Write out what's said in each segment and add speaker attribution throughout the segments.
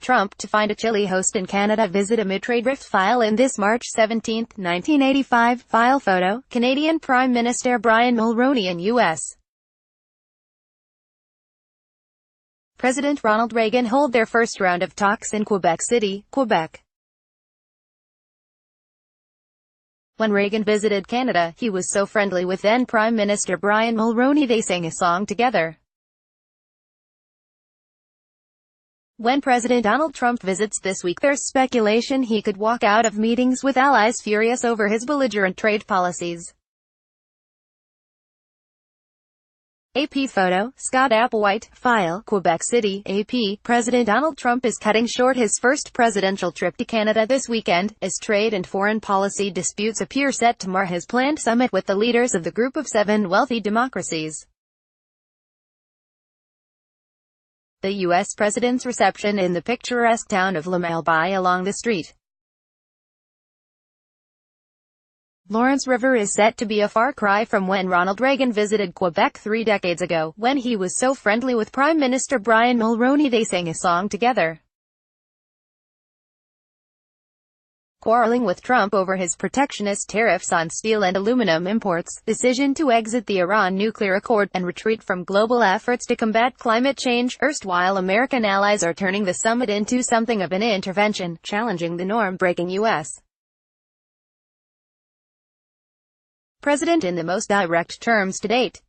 Speaker 1: Trump to find a chilly host in Canada visit amid trade rift. File in this March 17, 1985, file photo, Canadian Prime Minister Brian Mulroney and U.S. President Ronald Reagan hold their first round of talks in Quebec City, Quebec. When Reagan visited Canada, he was so friendly with then Prime Minister Brian Mulroney they sang a song together. When President Donald Trump visits this week, there's speculation he could walk out of meetings with allies furious over his belligerent trade policies. AP photo, Scott Applewhite, file, Quebec City, AP. President Donald Trump is cutting short his first presidential trip to Canada this weekend, as trade and foreign policy disputes appear set to mar his planned summit with the leaders of the Group of Seven wealthy democracies. The U.S. President's reception in the picturesque town of Laval along the St. Lawrence River is set to be a far cry from when Ronald Reagan visited Quebec 3 decades ago, when he was so friendly with Prime Minister Brian Mulroney they sang a song together. Quarreling with Trump over his protectionist tariffs on steel and aluminum imports, decision to exit the Iran nuclear accord, and retreat from global efforts to combat climate change, erstwhile American allies are turning the summit into something of an intervention, challenging the norm-breaking U.S. President in the most direct terms to date.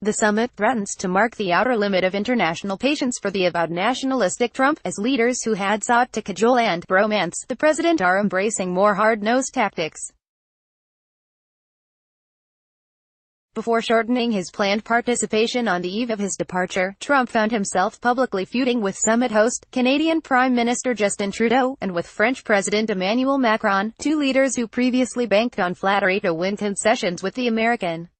Speaker 1: The summit threatens to mark the outer limit of international patience for the avowed nationalistic Trump, as leaders who had sought to cajole and bromance the president are embracing more hard-nosed tactics. Before shortening his planned participation on the eve of his departure, Trump found himself publicly feuding with summit host, Canadian Prime Minister Justin Trudeau, and with French President Emmanuel Macron, two leaders who previously banked on flattery to win concessions with the American.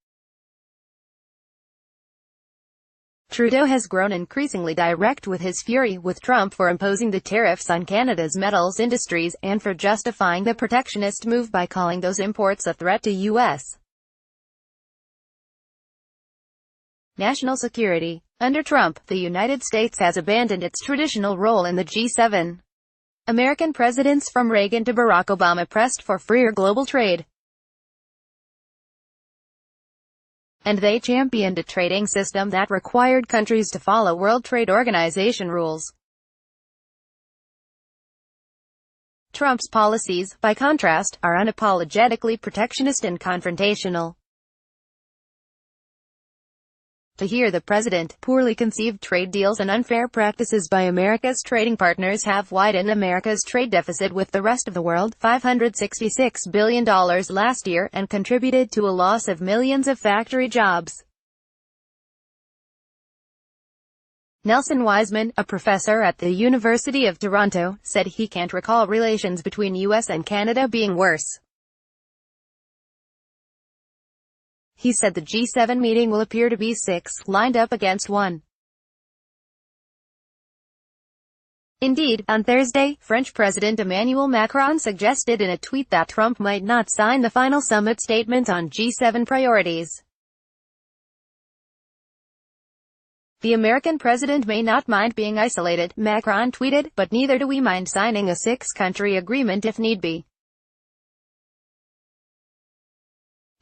Speaker 1: Trudeau has grown increasingly direct with his fury with Trump for imposing the tariffs on Canada's metals industries, and for justifying the protectionist move by calling those imports a threat to U.S. national security. Under Trump, the United States has abandoned its traditional role in the G7. American presidents from Reagan to Barack Obama pressed for freer global trade. And they championed a trading system that required countries to follow World Trade Organization rules. Trump's policies, by contrast, are unapologetically protectionist and confrontational. To hear the president, poorly conceived trade deals and unfair practices by America's trading partners have widened America's trade deficit with the rest of the world, $566 billion last year, and contributed to a loss of millions of factory jobs. Nelson Wiseman, a professor at the University of Toronto, said he can't recall relations between U.S. and Canada being worse. He said the G7 meeting will appear to be 6, lined up against 1. Indeed, on Thursday, French President Emmanuel Macron suggested in a tweet that Trump might not sign the final summit statement on G7 priorities. The American president may not mind being isolated, Macron tweeted, but neither do we mind signing a 6-country agreement if need be.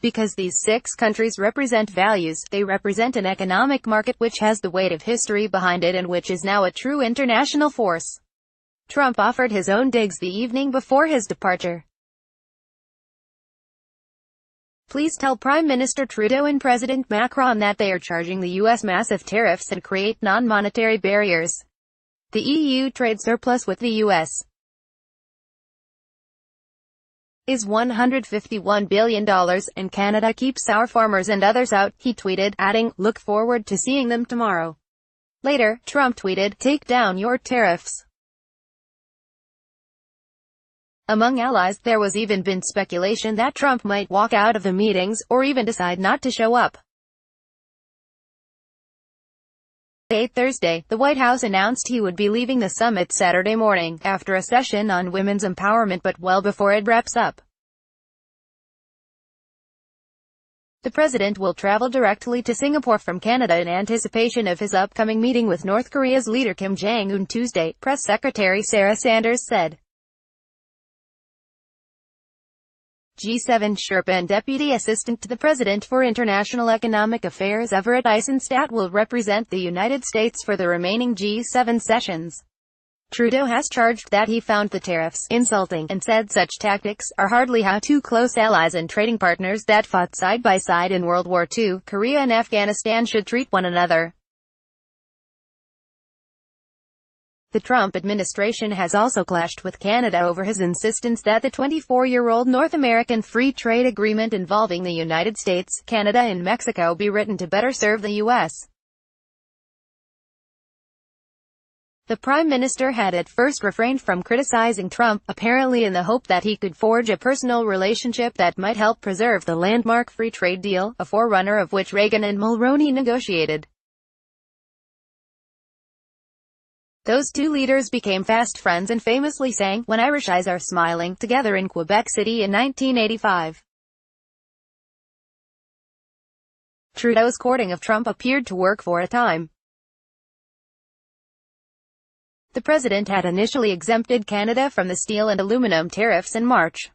Speaker 1: Because these 6 countries represent values, they represent an economic market which has the weight of history behind it and which is now a true international force. Trump offered his own digs the evening before his departure. Please tell Prime Minister Trudeau and President Macron that they are charging the U.S. massive tariffs and create non-monetary barriers. The EU trade surplus with the U.S. is $151 billion, and Canada keeps our farmers and others out, he tweeted, adding, look forward to seeing them tomorrow. Later, Trump tweeted, take down your tariffs. Among allies, there was even been speculation that Trump might walk out of the meetings, or even decide not to show up. Late Thursday, the White House announced he would be leaving the summit Saturday morning, after a session on women's empowerment but well before it wraps up. The president will travel directly to Singapore from Canada in anticipation of his upcoming meeting with North Korea's leader Kim Jong-un Tuesday, Press Secretary Sarah Sanders said. G7 Sherpa and Deputy Assistant to the President for International Economic Affairs Everett Eisenstadt will represent the United States for the remaining G7 sessions. Trudeau has charged that he found the tariffs insulting, and said such tactics are hardly how two close allies and trading partners that fought side by side in World War II, Korea and Afghanistan should treat one another. The Trump administration has also clashed with Canada over his insistence that the 24-year-old North American Free Trade Agreement involving the United States, Canada and Mexico be written to better serve the U.S. The Prime Minister had at first refrained from criticizing Trump, apparently in the hope that he could forge a personal relationship that might help preserve the landmark free trade deal, a forerunner of which Reagan and Mulroney negotiated. Those two leaders became fast friends and famously sang "When Irish Eyes Are Smiling" together in Quebec City in 1985. Trudeau's courting of Trump appeared to work for a time. The president had initially exempted Canada from the steel and aluminum tariffs in March.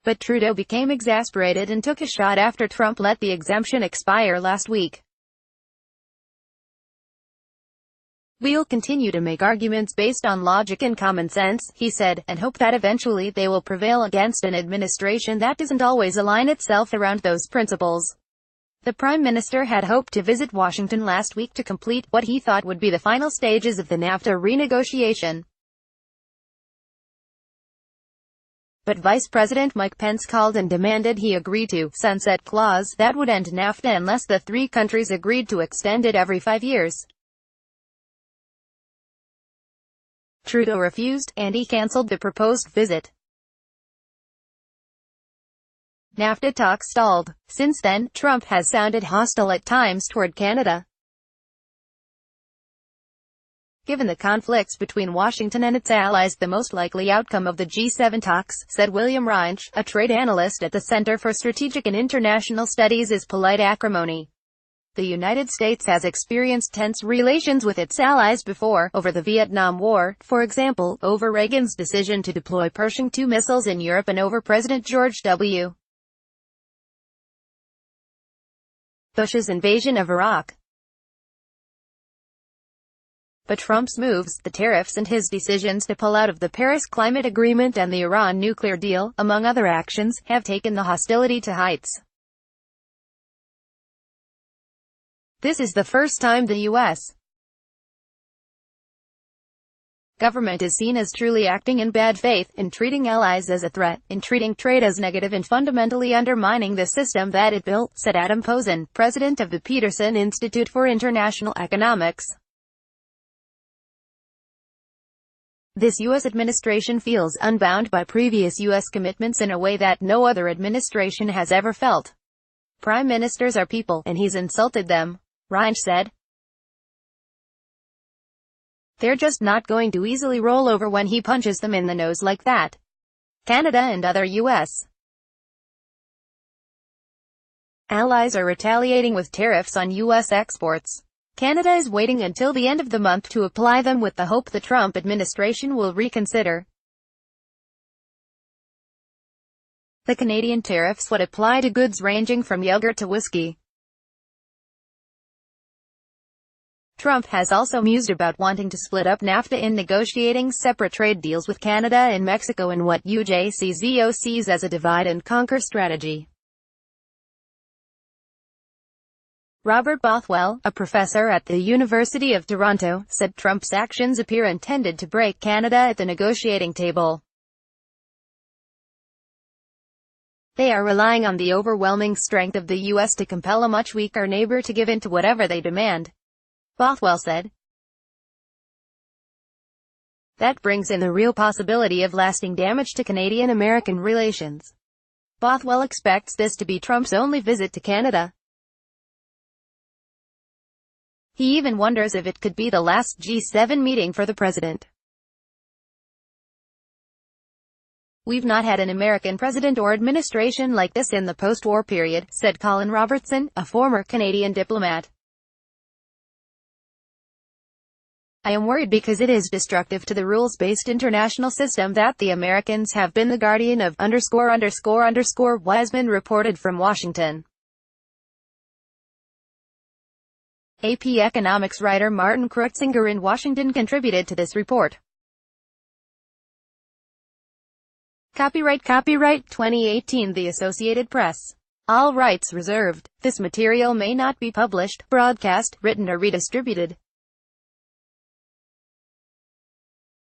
Speaker 1: But Trudeau became exasperated and took a shot after Trump let the exemption expire last week. "We'll continue to make arguments based on logic and common sense," he said, "and hope that eventually they will prevail against an administration that doesn't always align itself around those principles." The Prime Minister had hoped to visit Washington last week to complete what he thought would be the final stages of the NAFTA renegotiation. But Vice President Mike Pence called and demanded he agree to sunset clause that would end NAFTA unless the three countries agreed to extend it every 5 years. Trudeau refused, and he cancelled the proposed visit. NAFTA talks stalled. Since then, Trump has sounded hostile at times toward Canada. Given the conflicts between Washington and its allies, the most likely outcome of the G7 talks, said William Reinsch, a trade analyst at the Center for Strategic and International Studies, is polite acrimony. The United States has experienced tense relations with its allies before, over the Vietnam War, for example, over Reagan's decision to deploy Pershing II missiles in Europe and over President George W. Bush's invasion of Iraq. But Trump's moves, the tariffs and his decisions to pull out of the Paris Climate Agreement and the Iran nuclear deal, among other actions, have taken the hostility to heights. This is the first time the U.S. government is seen as truly acting in bad faith, in treating allies as a threat, in treating trade as negative and fundamentally undermining the system that it built, said Adam Posen, president of the Peterson Institute for International Economics. This U.S. administration feels unbound by previous U.S. commitments in a way that no other administration has ever felt. Prime ministers are people, and he's insulted them, Reinsch said. They're just not going to easily roll over when he punches them in the nose like that. Canada and other U.S. allies are retaliating with tariffs on U.S. exports. Canada is waiting until the end of the month to apply them with the hope the Trump administration will reconsider. The Canadian tariffs would apply to goods ranging from yogurt to whiskey. Trump has also mused about wanting to split up NAFTA in negotiating separate trade deals with Canada and Mexico in what UJCZO sees as a divide-and-conquer strategy. Robert Bothwell, a professor at the University of Toronto, said Trump's actions appear intended to break Canada at the negotiating table. They are relying on the overwhelming strength of the U.S. to compel a much weaker neighbor to give in to whatever they demand, Bothwell said. That brings in the real possibility of lasting damage to Canadian-American relations. Bothwell expects this to be Trump's only visit to Canada. He even wonders if it could be the last G7 meeting for the president. "We've not had an American president or administration like this in the post-war period," said Colin Robertson, a former Canadian diplomat. "I am worried because it is destructive to the rules-based international system that the Americans have been the guardian of, Wiseman reported from Washington. AP economics writer Martin Kreuziger in Washington contributed to this report. Copyright 2018 The Associated Press. All rights reserved. This material may not be published, broadcast, written or redistributed.